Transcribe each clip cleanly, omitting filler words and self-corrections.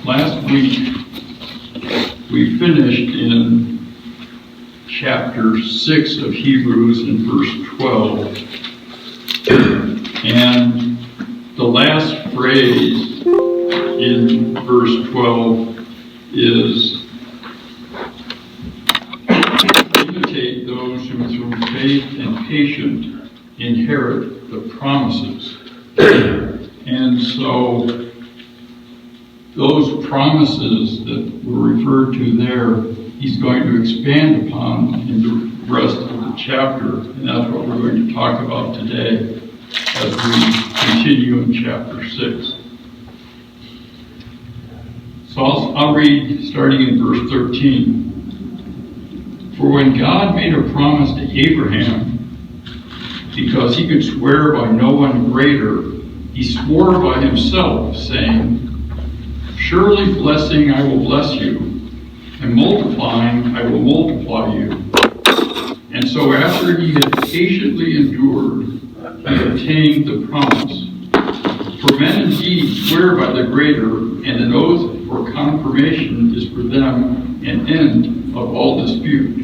Last week, we finished in chapter 6 of Hebrews in verse 12. And the last phrase in verse 12 is, imitate those who through faith and patience inherit the promises. And so those promises that were referred to there, he's going to expand upon in the rest of the chapter, and that's what we're going to talk about today as we continue in chapter 6. So I'll read starting in verse 13. For when God made a promise to Abraham, because he could swear by no one greater, he swore by himself, saying, surely blessing I will bless you, and multiplying I will multiply you. And so after he had patiently endured, he obtained the promise. For men indeed swear by the greater, and an oath for confirmation is for them an end of all dispute.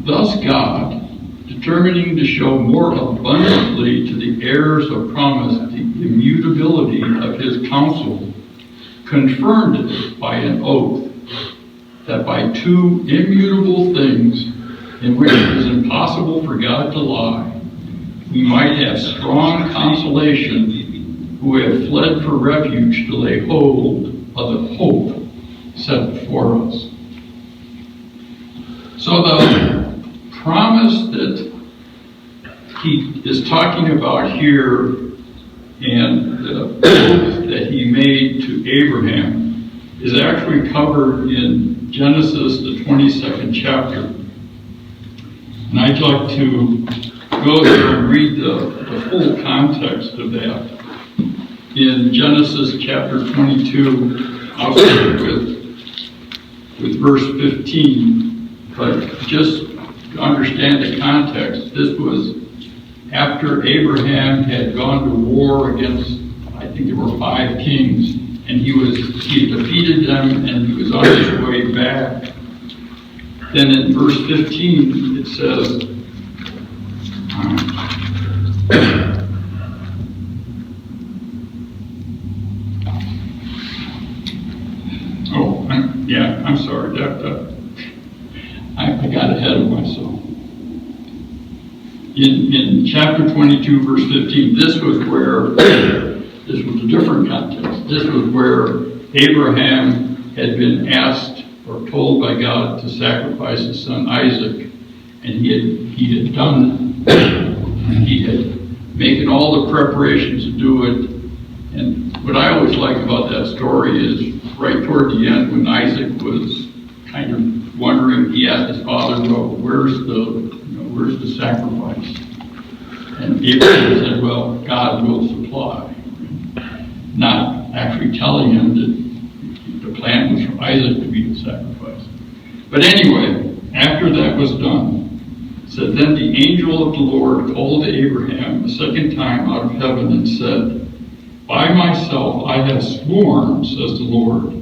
Thus God, determining to show more abundantly to the heirs of promise the immutability of his counsel, confirmed it by an oath, that by two immutable things in which it is impossible for God to lie, we might have strong consolation who have fled for refuge to lay hold of the hope set before us. So the promise that he is talking about here and the oath that he made to Abraham is actually covered in Genesis, the 22nd chapter. And I'd like to go there and read the full context of that. In Genesis chapter 22, I'll start with verse 15, but just to understand the context, this was after Abraham had gone to war against, I think there were 5 kings, and he had defeated them, and he was on his way back. Then in verse 15 it says, I'm sorry, I got ahead of myself. In chapter 22, verse 15, this was a different context. This was where Abraham had been asked or told by God to sacrifice his son Isaac, and he had done that. He had making all the preparations to do it. And what I always like about that story is right toward the end, when Isaac was kind of wondering, he asked his father, well, where's the sacrifice? And Abraham said, well, God will supply. Not actually telling him that the plan was for Isaac to be the sacrifice. But anyway, after that was done, it said, then the angel of the Lord called to Abraham a second time out of heaven and said, by myself I have sworn, says the Lord,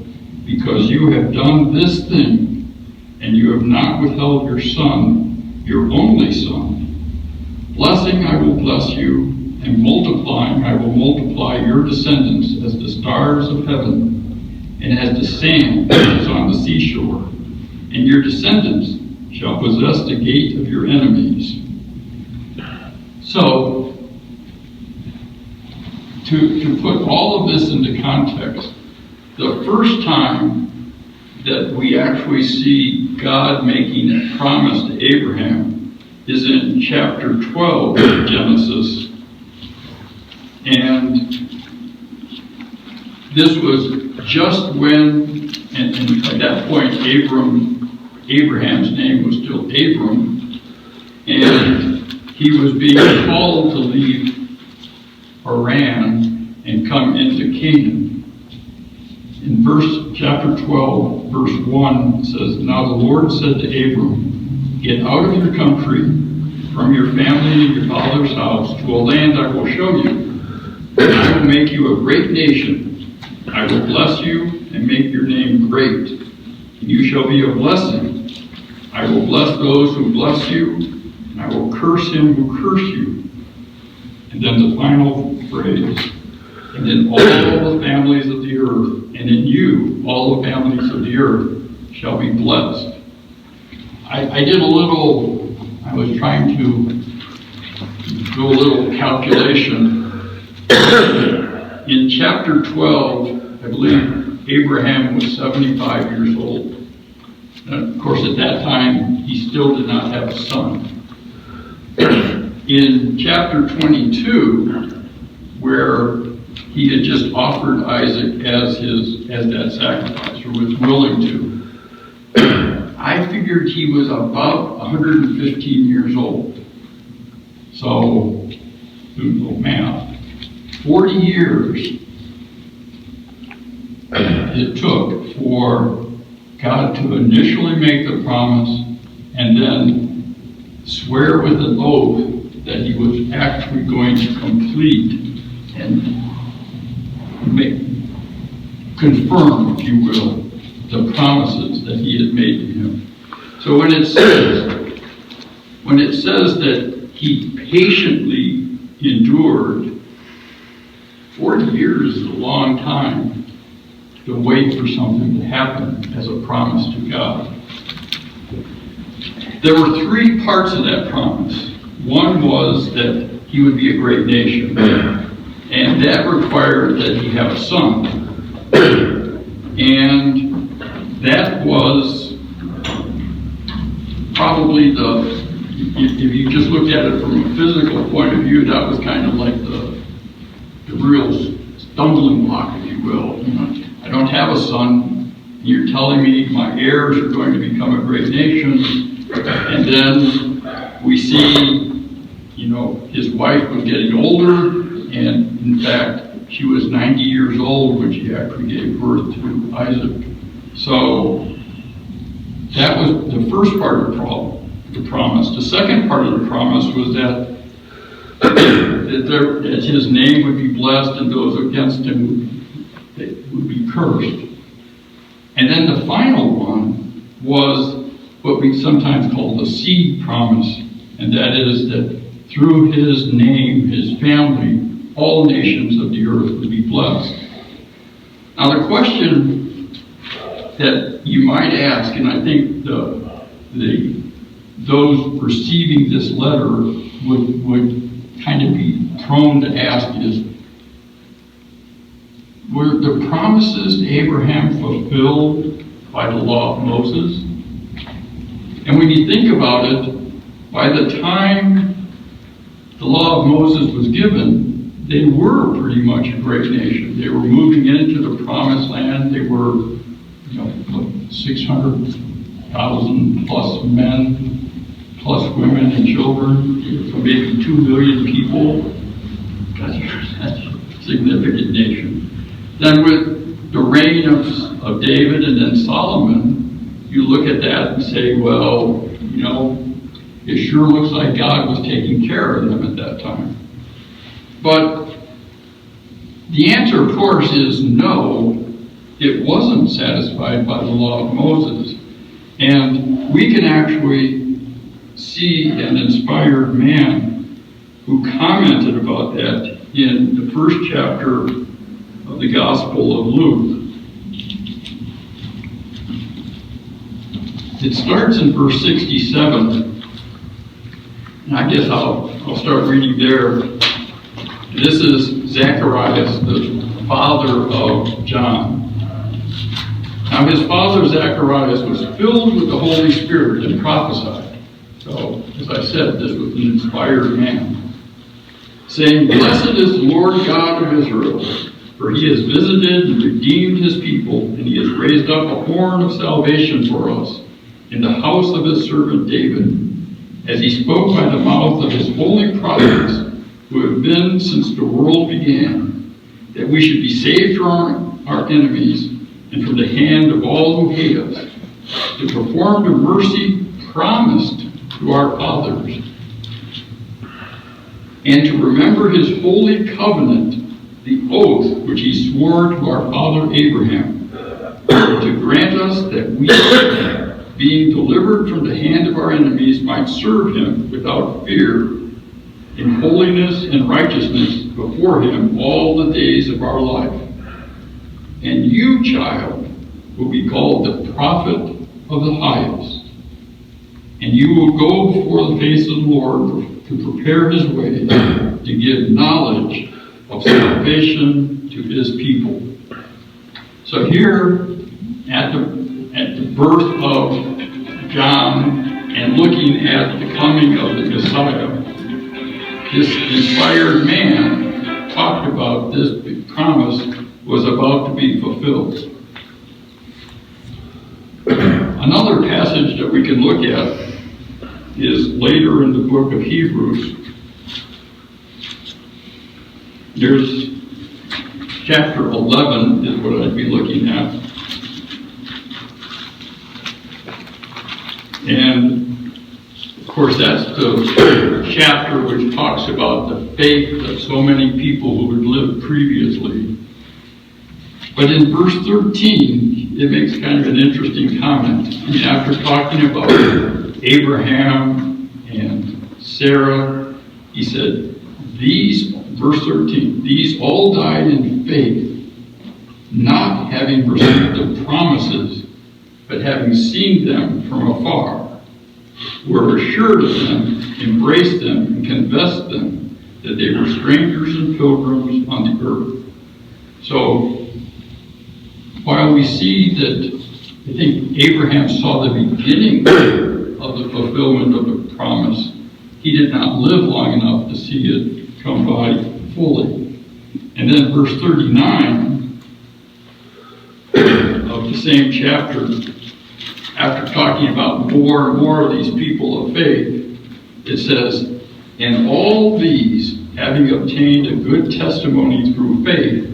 because you have done this thing, and you have not withheld your son, your only son. Blessing I will bless you, and multiplying I will multiply your descendants as the stars of heaven, and as the sand that is on the seashore. And your descendants shall possess the gate of your enemies. So, to put all of this into context, the first time that we actually see God making a promise to Abraham is in chapter 12 of Genesis. And this was just when, and at that point Abraham's name was still Abram, and he was being called to leave Haran and come into Canaan. In chapter 12, verse 1 says, now the Lord said to Abram, get out of your country, from your family and your father's house, to a land I will show you. And I will make you a great nation. I I will bless you and make your name great, and you shall be a blessing. I will bless those who bless you, and I will curse him who curse you. And then the final phrase, and in all the families of the earth, and in you, all the families of the earth shall be blessed. I was trying to do a little calculation. In chapter 12, I believe Abraham was 75 years old. And of course, at that time, he still did not have a son. In chapter 22, where he had just offered Isaac as that sacrifice, or was willing to, I figured he was about 115 years old. So, do the math. 40 years it took for God to initially make the promise and then swear with an oath that he was actually going to complete and confirm, if you will, the promises that he had made to him. So when it says that he patiently endured, 40 years is a long time to wait for something to happen as a promise to God. There were three parts of that promise. One was that he would be a great nation, and that required that he have a son. And that was probably if you just looked at it from a physical point of view, that was kind of like the real stumbling block, if you will. I don't have a son. You're telling me my heirs are going to become a great nation. And then we see, his wife was getting older, and in fact, she was 90 years old when she actually gave birth to Isaac. So that was the first part of the promise. The second part of the promise was that his name would be blessed and those against him would be cursed. And then the final one was what we sometimes call the seed promise, and that is that through his name, his family, all nations of the earth would be blessed. Now the question that you might ask, and I think those receiving this letter would kind of be prone to ask is, were the promises to Abraham fulfilled by the law of Moses? And when you think about it, by the time the law of Moses was given, they were pretty much a great nation. They were moving into the promised land. They were, 600,000 plus men, plus women and children, so maybe 2 million people. That's a significant nation. Then with the reign of David and then Solomon, you look at that and say, well, it sure looks like God was taking care of them at that time. But the answer, of course, is no, it wasn't satisfied by the law of Moses. And we can actually see an inspired man who commented about that in the first chapter of the Gospel of Luke. It starts in verse 67. And I guess I'll start reading there. This is Zacharias, the father of John. Now his father Zacharias was filled with the Holy Spirit and prophesied. So, as I said, this was an inspired man, saying, "Blessed is the Lord God of Israel, for he has visited and redeemed his people, and he has raised up a horn of salvation for us in the house of his servant David, as he spoke by the mouth of his holy prophets, who have been since the world began, that we should be saved from our enemies and from the hand of all who hate us, to perform the mercy promised to our fathers, and to remember his holy covenant the oath which he swore to our father Abraham, to grant us that we, being delivered from the hand of our enemies, might serve him without fear, in holiness and righteousness before him all the days of our life. And you, child, will be called the prophet of the highest. And you will go before the face of the Lord to prepare his way, to give knowledge of salvation to his people. So here, at the birth of John and looking at the coming of the Messiah, this inspired man talked about this promise was about to be fulfilled. Another passage that we can look at is later in the book of Hebrews. There's chapter 11 is what I'd be looking at. And of course, that's the chapter which talks about the faith of so many people who had lived previously. But in verse 13, it makes kind of an interesting comment. After talking about Abraham and Sarah, he said, verse 13, these all died in faith, not having received the promises, but having seen them from afar, were assured of them, embraced them, and confessed them, that they were strangers and pilgrims on the earth. So, while we see that, I think Abraham saw the beginning of the fulfillment of the promise, he did not live long enough to see it come by fully. And then verse 39 of the same chapter, after talking about more and more of these people of faith, it says, and all these, having obtained a good testimony through faith,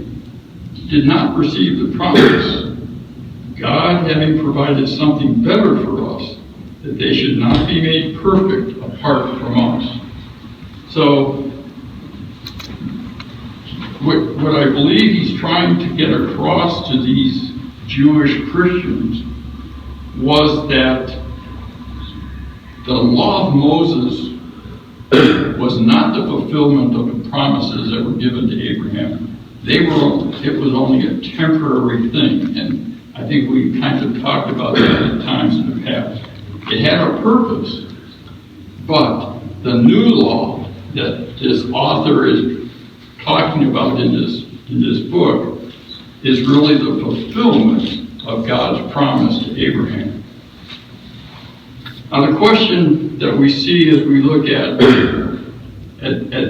did not receive the promise, God having provided something better for us, that they should not be made perfect apart from us. So, what I believe he's trying to get across to these Jewish Christians was that the law of Moses was not the fulfillment of the promises that were given to Abraham. It was only a temporary thing, and I think we kind of talked about that at times in the past. It had a purpose, but the new law that this author is talking about in this book is really the fulfillment of God's promise to Abraham. Now the question that we see as we look at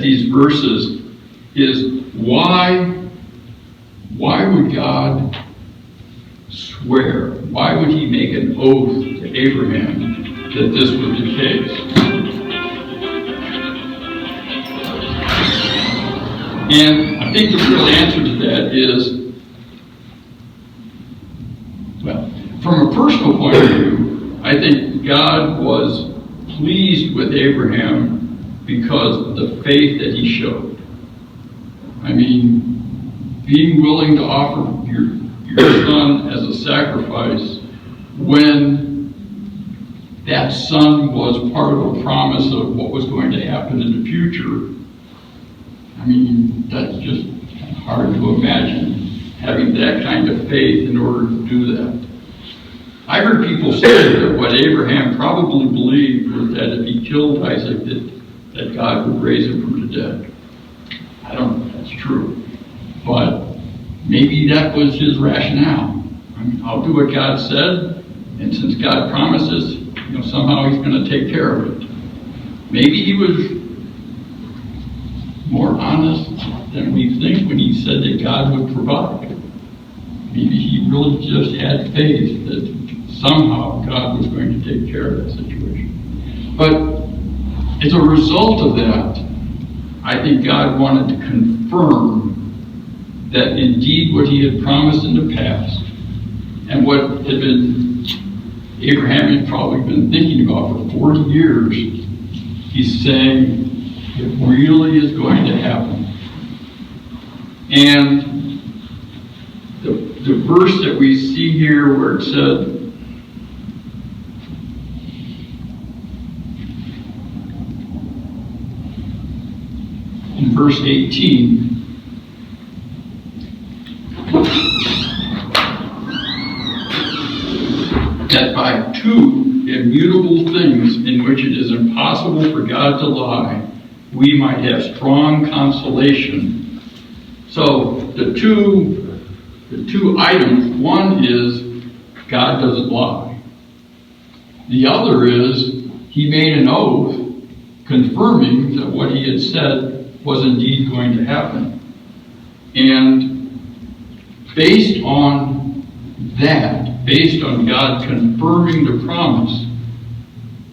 these verses is why would God swear? Why would he make an oath to Abraham that this was the case? And I think the real answer to that is, well, from a personal point of view, I think God was pleased with Abraham because of the faith that he showed. I mean, being willing to offer your son as a sacrifice when that son was part of a promise of what was going to happen in the future. I mean, that's just hard to imagine having that kind of faith in order to do that. I heard people say that what Abraham probably believed was that if he killed Isaac, that God would raise him from the dead. I don't know if that's true. But maybe that was his rationale. I mean, I'll do what God said, and since God promises, somehow he's going to take care of it. Maybe he was more honest than we think when he said that God would provide. Maybe he really just had faith that somehow God was going to take care of that situation. But as a result of that, I think God wanted to confirm that indeed what he had promised in the past and what had been Abraham had probably been thinking about for 40 years, he's saying it really is going to happen. And the verse that we see here where it said, in verse 18, that by two immutable things in which it is impossible for God to lie, we might have strong consolation. So the two items, one is God doesn't lie. The other is he made an oath confirming that what he had said was indeed going to happen. And based on that, based on God confirming the promise,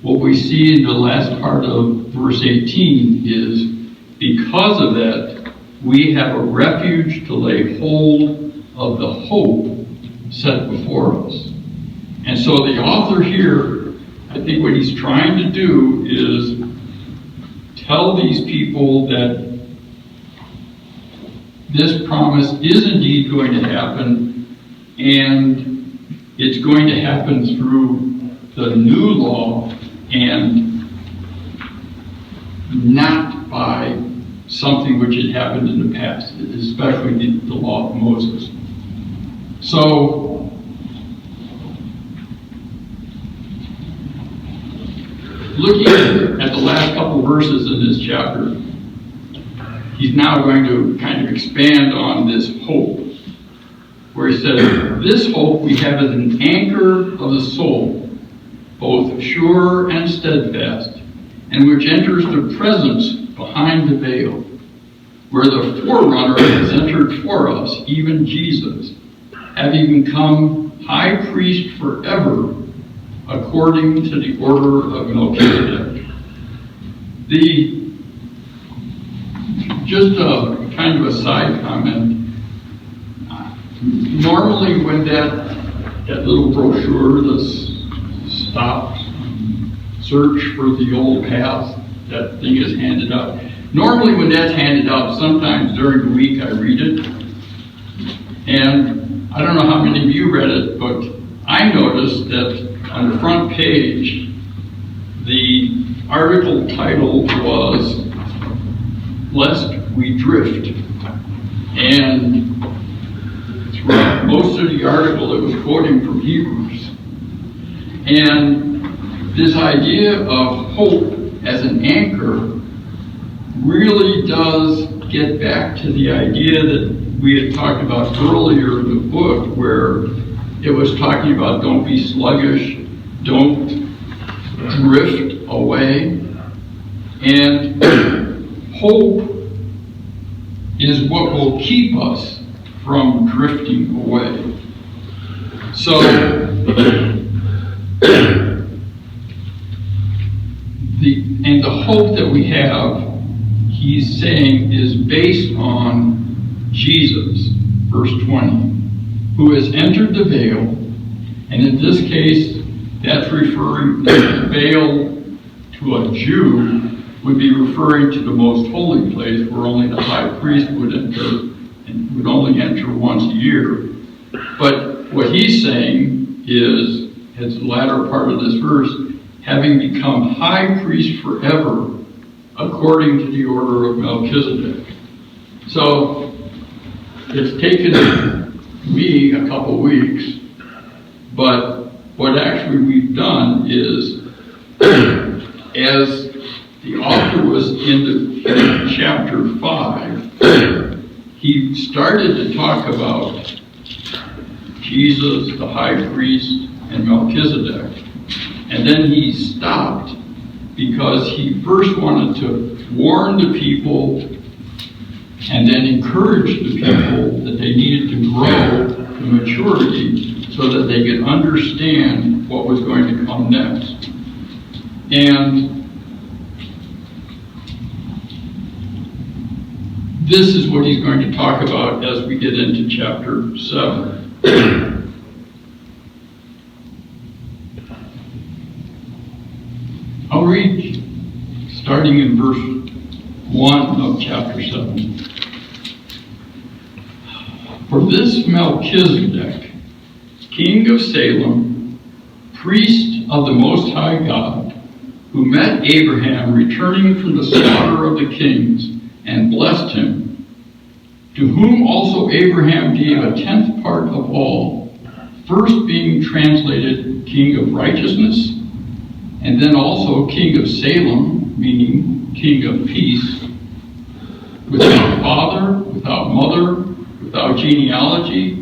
what we see in the last part of verse 18 is, because of that, we have a refuge to lay hold of the hope set before us. And so the author here, I think what he's trying to do is tell these people that this promise is indeed going to happen, and it's going to happen through the new law and not by something which had happened in the past, especially the law of Moses. So, looking at the last couple of verses in this chapter, he's now going to kind of expand on this hope, where he says, this hope we have as an anchor of the soul, both sure and steadfast, and which enters the presence behind the veil, where the forerunner has entered for us, even Jesus, having become high priest forever, according to the order of Melchizedek. Just a kind of a side comment. Normally when that little brochure, this stop, search for the old path, that thing is handed out. Normally when that's handed out, sometimes during the week I read it. And I don't know how many of you read it, but I noticed that on the front page, the article title was, "Lest We Drift." And throughout most of the article, it was quoting from Hebrews. And this idea of hope as an anchor really does get back to the idea that we had talked about earlier in the book, where it was talking about don't be sluggish, don't drift away. And hope is what will keep us from drifting away. So, the hope that we have, he's saying, is based on Jesus, verse 20, who has entered the veil, and in this case, that's referring to the veil to a Jew would be referring to the most holy place where only the high priest would enter, and would only enter once a year. But what he's saying is, as the latter part of this verse, having become high priest forever, according to the order of Melchizedek. So, it's taken me a couple weeks, but what actually we've done is, as the author was in chapter 5, he started to talk about Jesus, the high priest, and Melchizedek. And then he stopped because he first wanted to warn the people and then encourage the people that they needed to grow to maturity so that they could understand what was going to come next. And this is what he's going to talk about as we get into chapter 7. I'll read starting in verse 1 of chapter 7. For this Melchizedek, king of Salem, priest of the Most High God, who met Abraham returning from the slaughter of the kings and blessed him, to whom also Abraham gave a tenth part of all, first being translated king of righteousness, and then also king of Salem, meaning king of peace, without father, without mother, without genealogy,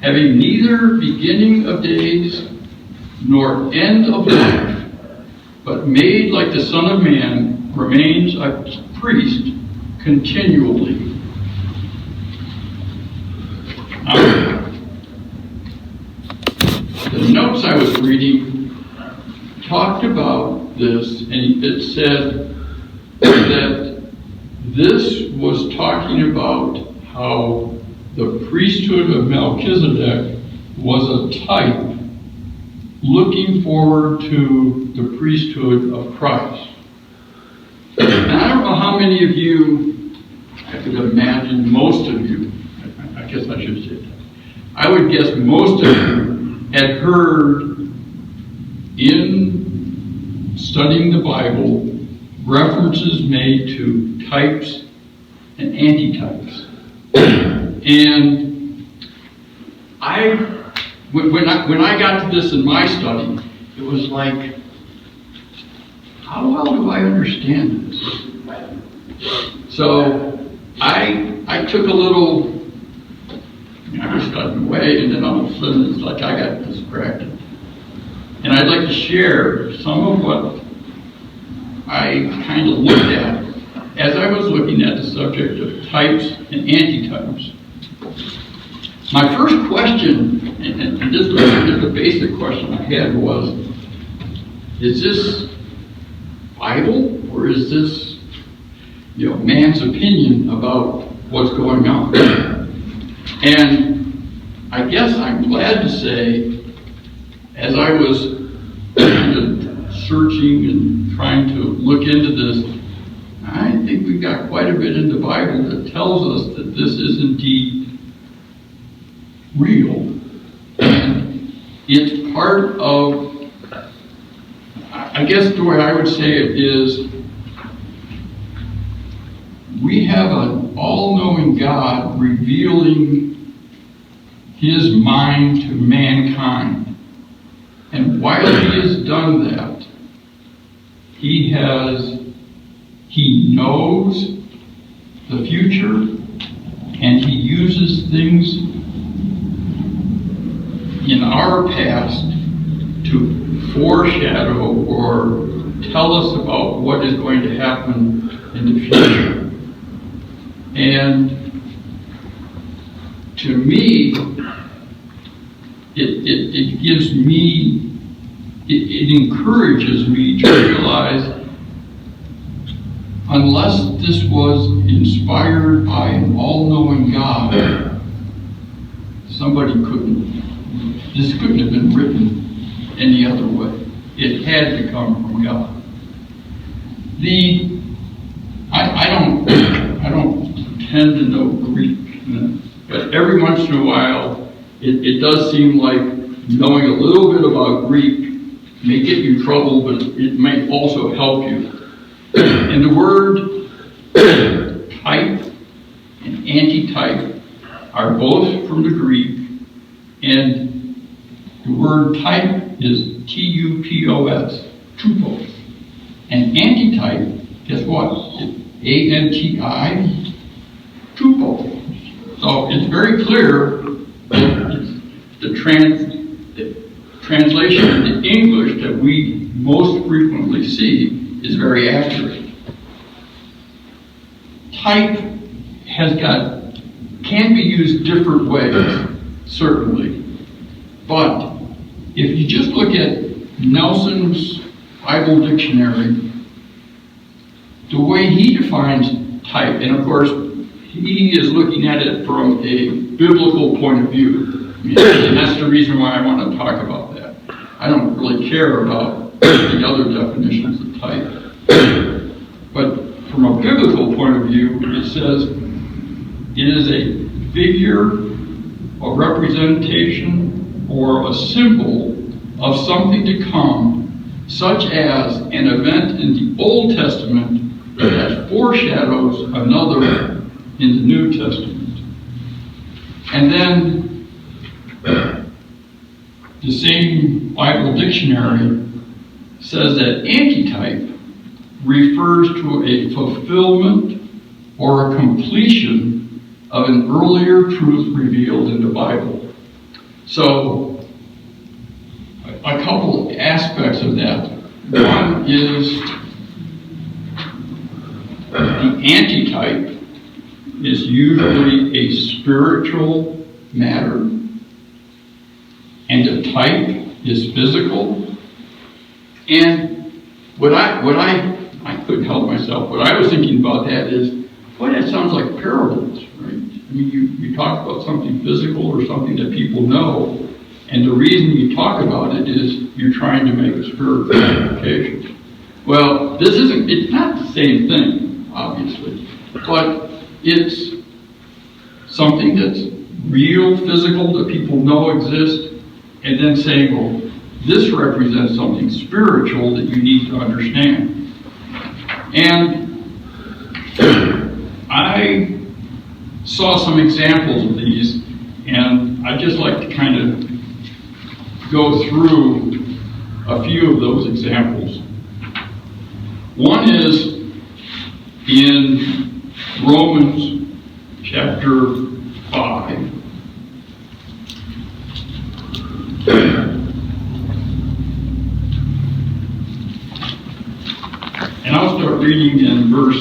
having neither beginning of days nor end of life, but made like the Son of Man, remains a priest continually. The notes I was reading talked about this, and it said that this was talking about how the priesthood of Melchizedek was a type looking forward to the priesthood of Christ. And I don't know how many of you, I could imagine most of you, I guess I should say that, I would guess most of you had heard in studying the Bible references made to types and antitypes. And when I got to this in my study, it was like, how well do I understand this? So I took a little, I was studying away, and then all of a sudden it's like I got distracted. And I'd like to share some of what I kind of looked at as I was looking at the subject of types and antitypes. My first question, and this was just a basic question I had, was, is this Bible, or is this, man's opinion about what's going on? And I guess I'm glad to say, as I was kind of searching and trying to look into this, I think we've got quite a bit in the Bible that tells us that this is indeed real. And it's part of, I guess the way I would say it is, we have an all-knowing God revealing his mind to mankind. And while he has done that, he knows the future, and he uses things in our past to foreshadow or tell us about what is going to happen in the future. And to me, it gives me, it encourages me to realize, unless this was inspired by an all-knowing God, this couldn't have been written any other way. It had to come from God. I don't pretend to know Greek, but every once in a while, it does seem like knowing a little bit about Greek may get you in trouble, but it may also help you. And the word type and antitype are both from the Greek, and the word type is T-U-P-O-S, tupos. And antitype, guess what? It's A-N-T-I, tupo. So it's very clear that the translation into English that we most frequently see is very accurate. Type can be used different ways, certainly. But if you just look at Nelson's Bible Dictionary, the way he defines type, and of course, he is looking at it from a biblical point of view. And that's the reason why I want to talk about that. I don't really care about the other definitions of type. But from a biblical point of view, it says it is a figure a representation or a symbol of something to come, such as an event in the Old Testament that foreshadows another in the New Testament. And then the same Bible dictionary says that antitype refers to a fulfillment or a completion of an earlier truth revealed in the Bible. So, a couple aspects of that. One is the antitype is usually a spiritual matter, and the type is physical. And what I couldn't help myself. What I was thinking about that is, boy, that sounds like parables, right? I mean, you talk about something physical or something that people know, and the reason you talk about it is you're trying to make a spiritual application. Well, it's not the same thing, obviously, but it's something that's real, physical, that people know exists, and then saying, well, this represents something spiritual that you need to understand. And I saw some examples of these, and I'd just like to kind of go through a few of those examples. One is in Romans chapter 5. And I'll start reading in verse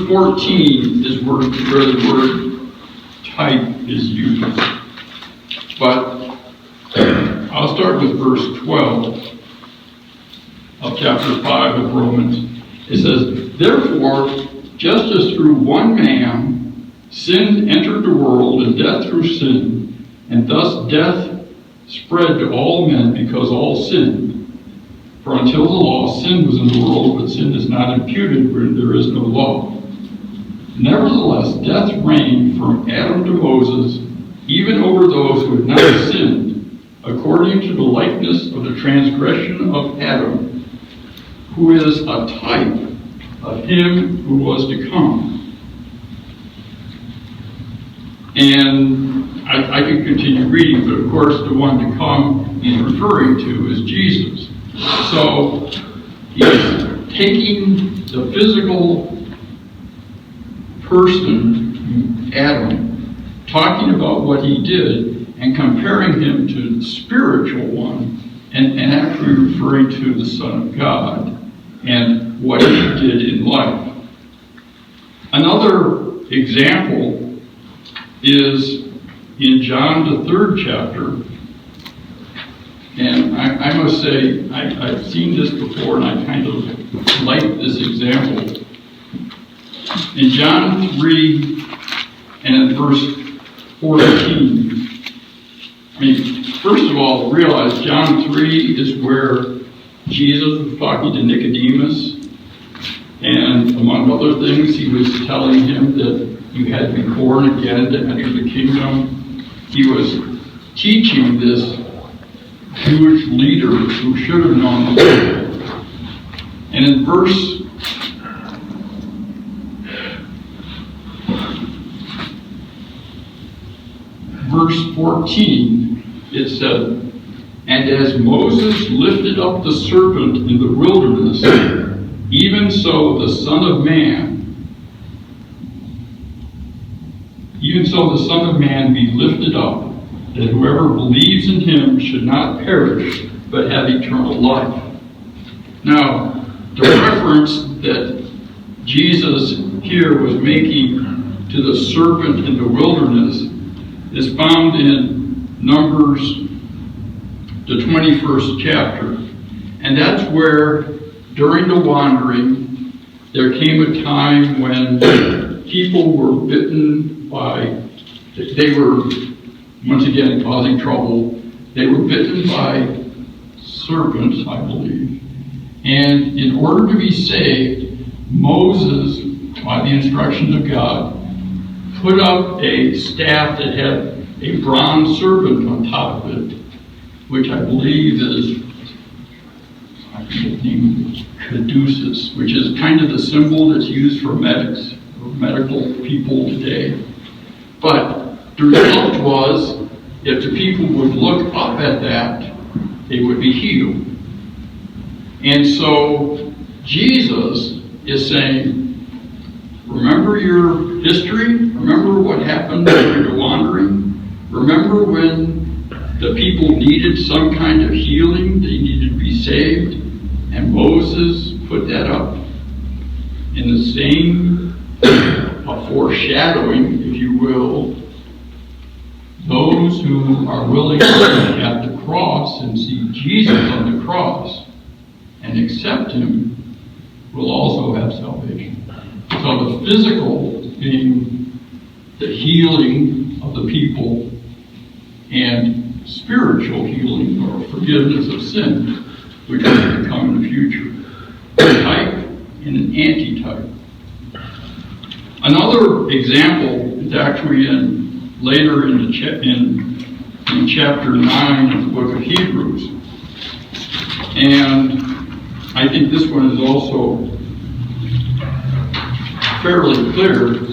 14 is where the word type is used. But I'll start with verse 12 of chapter 5 of Romans. It says, therefore, just as through one man sin entered the world, and death through sin, and thus death spread to all men because all sinned. For until the law, sin was in the world, but sin is not imputed where there is no law. Nevertheless, death reigned from Adam to Moses, even over those who had not sinned, according to the likeness of the transgression of Adam, who is a type of him who was to come. And I could continue reading, but of course the one to come he's referring to is Jesus. So he's taking the physical person, Adam, talking about what he did and comparing him to the spiritual one, and actually referring to the Son of God and what he did in life. Another example is in John, the 3rd chapter. And I must say, I've seen this before, and I kind of like this example. In John 3 and verse 14, I mean, first of all, realize John 3 is where Jesus was talking to Nicodemus, and among other things, he was telling him that you had to be born again to enter the kingdom. He was teaching this Jewish leader who should have known the Lord. And in verse 14, it said, and as Moses lifted up the serpent in the wilderness, even so the Son of Man be lifted up, that whoever believes in him should not perish, but have eternal life. Now, the reference that Jesus here was making to the serpent in the wilderness is found in Numbers, the 21st chapter. And that's where, during the wandering, there came a time when people were bitten by, they were, once again, causing trouble. They were bitten by serpents, I believe. And in order to be saved, Moses, by the instructions of God, put up a staff that had a bronze serpent on top of it, which I believe is, I forget the name, caduceus, which is kind of the symbol that's used for medics or medical people today. But the result was, if the people would look up at that, they would be healed. And so Jesus is saying, remember your history? Remember what happened during the wandering? Remember when the people needed some kind of healing? They needed to be saved? And Moses put that up in the same foreshadowing, if you will. Those who are willing to look at the cross and see Jesus on the cross and accept him will also have salvation. So the physical being the healing of the people and spiritual healing or forgiveness of sin, which is to come in the future. A type and an antitype. Another example is actually later in chapter 9 of the book of Hebrews. And I think this one is also fairly clear.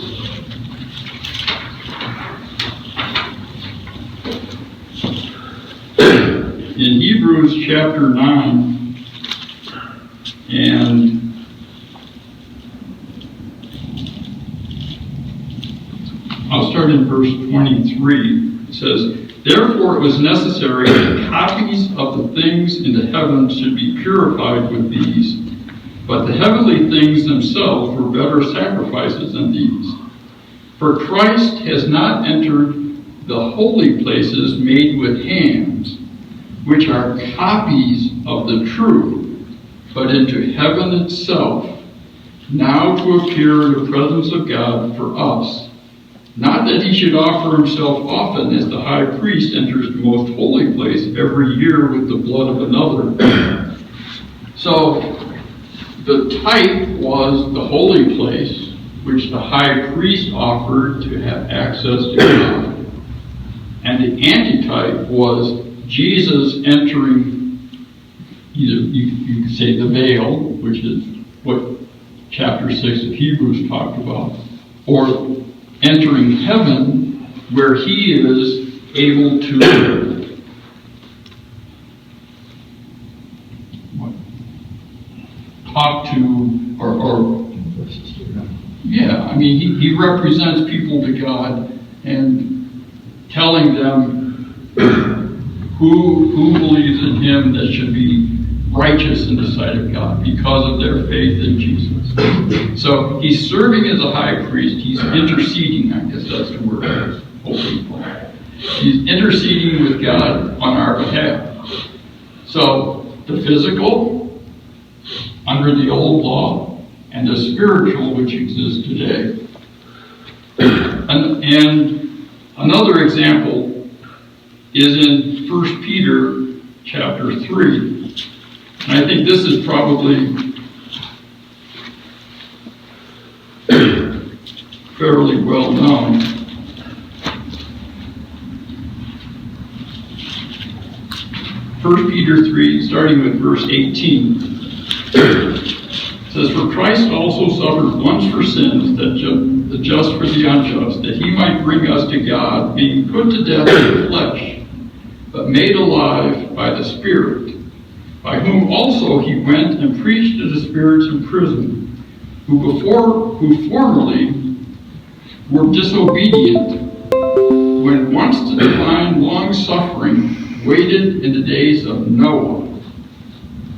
In Hebrews chapter 9, and I'll start in verse 23. It says, "Therefore it was necessary that copies of the things in the heavens should be purified with these. But the heavenly things themselves were better sacrifices than these. For Christ has not entered the holy places made with hands, which are copies of the true, but into heaven itself, now to appear in the presence of God for us. Not that he should offer himself often, as the high priest enters the most holy place every year with the blood of another." So the type was the holy place, which the high priest offered to have access to God. And the antitype was Jesus entering, either you could say the veil, which is what chapter 6 of Hebrews talked about, or entering heaven, where he is able to talk to, he represents people to God and telling them who believes in him that should be righteous in the sight of God because of their faith in Jesus. So he's serving as a high priest. He's interceding, I guess that's the word. He's interceding with God on our behalf. So the physical, under the old law, and the spiritual, which exists today. And another example is in 1 Peter chapter 3. And I think this is probably fairly well known. First Peter 3, starting with verse 18, says, "For Christ also suffered once for sins, the just for the unjust, that he might bring us to God, being put to death in the flesh, but made alive by the Spirit, by whom also he went and preached to the spirits in prison, who formerly were disobedient, when once the divine long-suffering waited in the days of Noah,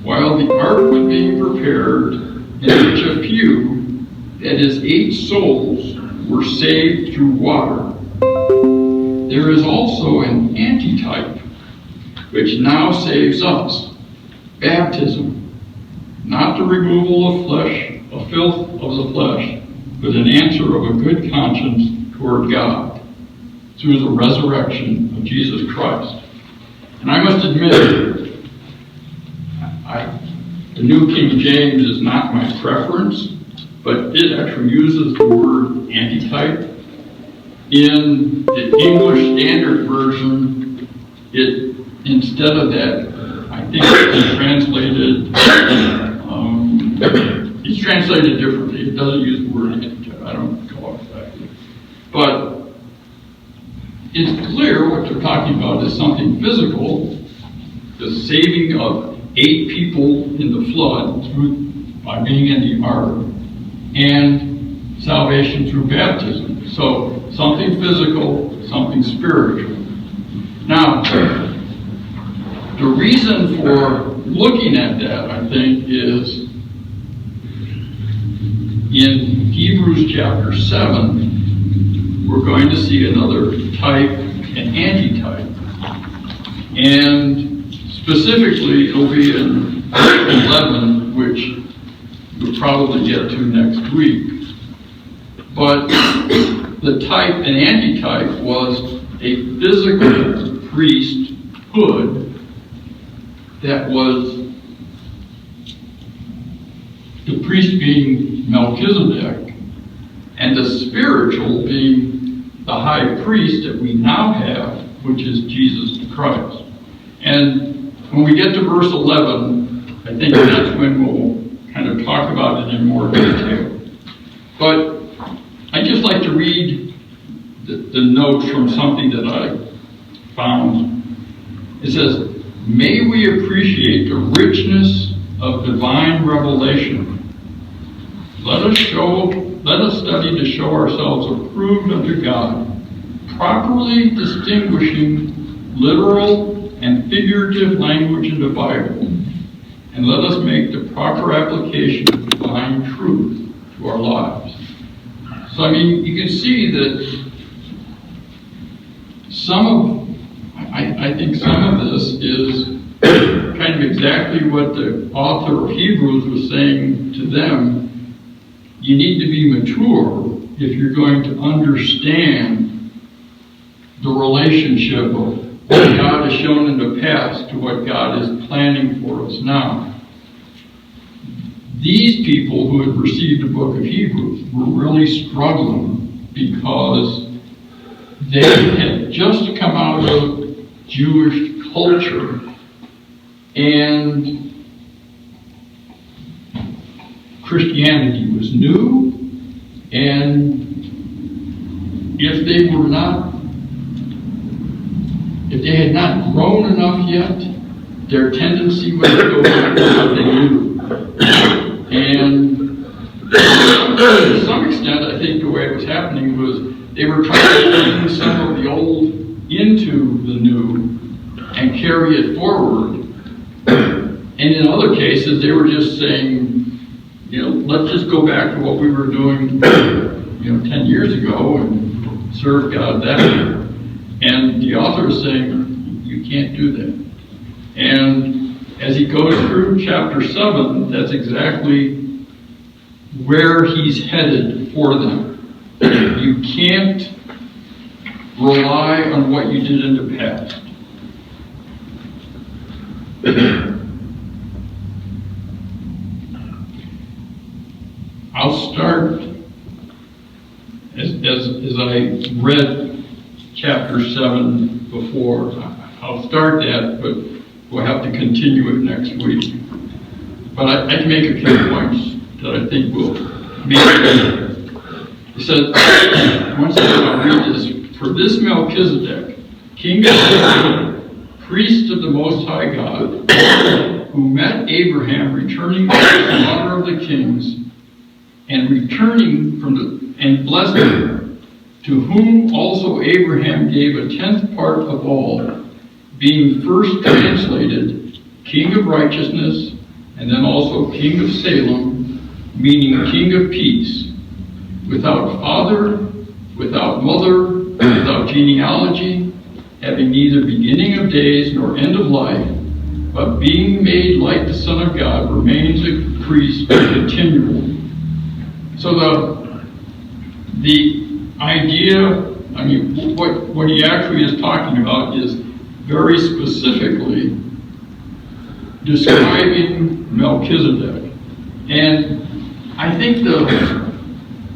while the ark was being prepared, in which a few, that is 8 souls, were saved through water. There is also an antitype, which now saves us, baptism, not the removal of flesh, of filth of the flesh, but an answer of a good conscience toward God, through the resurrection of Jesus Christ." And I must admit, the New King James is not my preference, but it actually uses the word antitype. In the English Standard Version, instead of that, I think it's translated, it's translated differently. It doesn't use the word handicap. I don't recall exactly. But it's clear what they're talking about is something physical, the saving of 8 people in the flood by being in the ark, and salvation through baptism. So something physical, something spiritual. Now, the reason for looking at that, I think, is in Hebrews chapter 7, we're going to see another type and antitype. And specifically, it'll be in 11, which we'll probably get to next week. But the type and antitype was a physical priesthood that was the priest being Melchizedek, and the spiritual being the high priest that we now have, which is Jesus Christ. And when we get to verse 11, I think that's when we'll kind of talk about it in more detail. But I'd just like to read the notes from something that I found. It says, "May we appreciate the richness of divine revelation. Let us study to show ourselves approved unto God, properly distinguishing literal and figurative language in the Bible, and let us make the proper application of divine truth to our lives." So, I mean, you can see that I think some of this is kind of exactly what the author of Hebrews was saying to them. You need to be mature if you're going to understand the relationship of what God has shown in the past to what God is planning for us now. These people who had received the book of Hebrews were really struggling because they had just come out of Jewish culture, and Christianity was new, and if they had not grown enough yet, their tendency was to go back to what they knew. And to some extent, I think the way it was happening was they were trying to bring some of the old into the new and carry it forward. And in other cases, they were just saying, let's just go back to what we were doing, 10 years ago and serve God that way. And the author is saying, you can't do that. And as he goes through chapter 7, that's exactly where he's headed for them. You can't rely on what you did in the past. I'll start, as I read chapter 7 before, I'll start that, but we'll have to continue it next week. But I can make a few points that I think will make it. It says, once again, I'll read this. "For this Melchizedek, king of Salem, priest of the Most High God, who met Abraham returning from the slaughter of the kings, and returning and blessed him, to whom also Abraham gave a 10th part of all, being first translated King of Righteousness, and then also King of Salem, meaning King of Peace, without father, without mother, without genealogy, having neither beginning of days nor end of life, but being made like the Son of God, remains a priest continually." So the idea, what he actually is talking about is very specifically describing Melchizedek. And I think the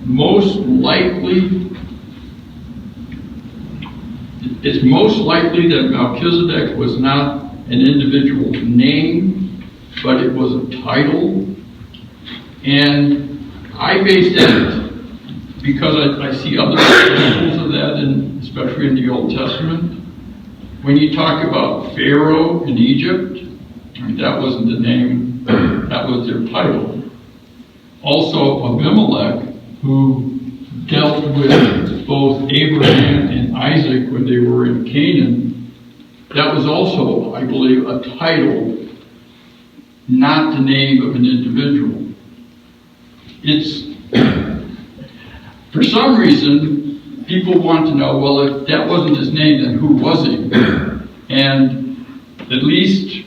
most likely It's most likely that Melchizedek was not an individual's name, but it was a title. And I base that because I see other examples of that, especially in the Old Testament. When you talk about Pharaoh in Egypt, I mean, that wasn't the name, that was their title. Also, Abimelech, who dealt with both Abraham and Isaac when they were in Canaan, that was also, I believe, a title, not the name of an individual. It's, for some reason, people want to know, well, if that wasn't his name, then who was he? And at least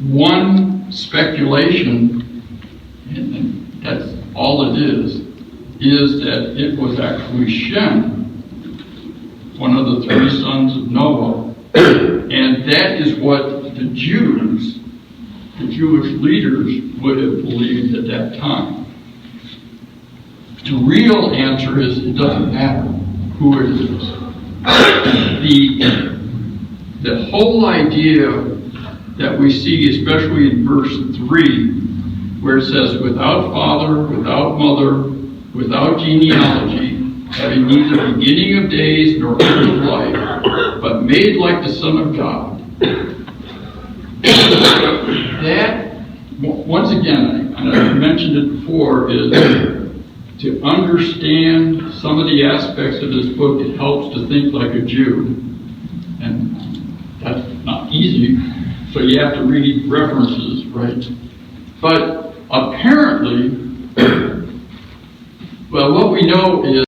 one speculation, and that's all it is that it was actually Shem, one of the three sons of Noah. And that is what the Jews, the Jewish leaders, would have believed at that time. The real answer is it doesn't matter who it is. The whole idea that we see, especially in verse 3, where it says, without father, without mother, without genealogy, having neither beginning of days nor end of life, but made like the Son of God. That, once again, and I mentioned it before, is to understand some of the aspects of this book. It helps to think like a Jew. And that's not easy, so you have to read references, right? But apparently, well, what we know is